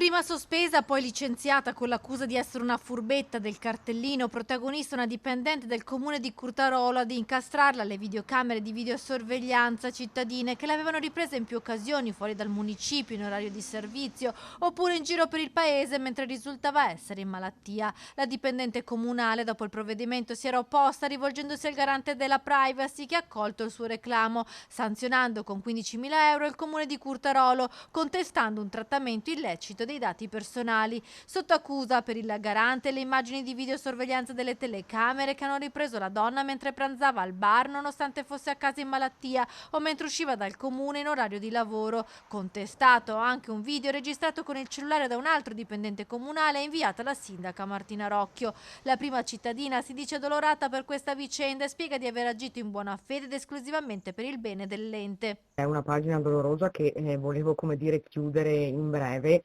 Prima sospesa, poi licenziata con l'accusa di essere una furbetta del cartellino, protagonista una dipendente del comune di Curtarolo ad incastrarla alle videocamere di videosorveglianza cittadine che l'avevano ripresa in più occasioni fuori dal municipio in orario di servizio oppure in giro per il paese mentre risultava essere in malattia. La dipendente comunale dopo il provvedimento si era opposta rivolgendosi al garante della privacy che ha accolto il suo reclamo, sanzionando con 15.000 euro il comune di Curtarolo, contestando un trattamento illecito dei dati personali. Sotto accusa per il garante le immagini di videosorveglianza delle telecamere che hanno ripreso la donna mentre pranzava al bar nonostante fosse a casa in malattia o mentre usciva dal comune in orario di lavoro. Contestato anche un video registrato con il cellulare da un altro dipendente comunale e inviato alla sindaca Martina Rocchio. La prima cittadina si dice dolorata per questa vicenda e spiega di aver agito in buona fede ed esclusivamente per il bene dell'ente. È una pagina dolorosa che volevo, come dire, chiudere in breve.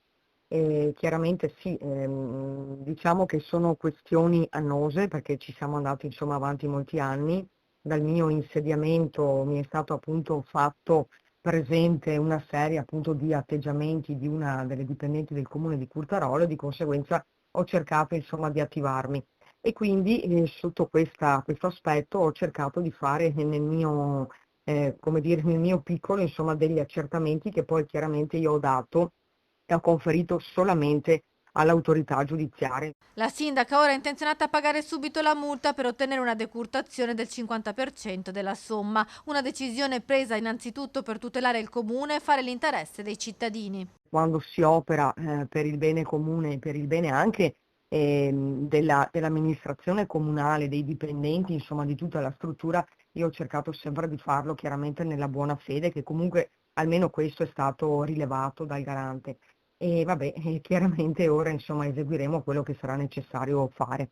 Chiaramente sì, diciamo che sono questioni annose perché ci siamo andati insomma avanti molti anni. Dal mio insediamento mi è stato appunto fatto presente una serie appunto di atteggiamenti di una delle dipendenti del comune di Curtarolo e di conseguenza ho cercato insomma di attivarmi. E quindi sotto questo aspetto ho cercato di fare nel mio come dire, nel mio piccolo, insomma, degli accertamenti che poi chiaramente io ho dato e ho conferito solamente all'autorità giudiziaria. La sindaca ora è intenzionata a pagare subito la multa per ottenere una decurtazione del 50% della somma, una decisione presa innanzitutto per tutelare il comune e fare l'interesse dei cittadini. Quando si opera per il bene comune e per il bene anche dell'amministrazione comunale, dei dipendenti, insomma, di tutta la struttura, io ho cercato sempre di farlo chiaramente nella buona fede, che comunque almeno questo è stato rilevato dal garante. E vabbè, chiaramente ora insomma eseguiremo quello che sarà necessario fare.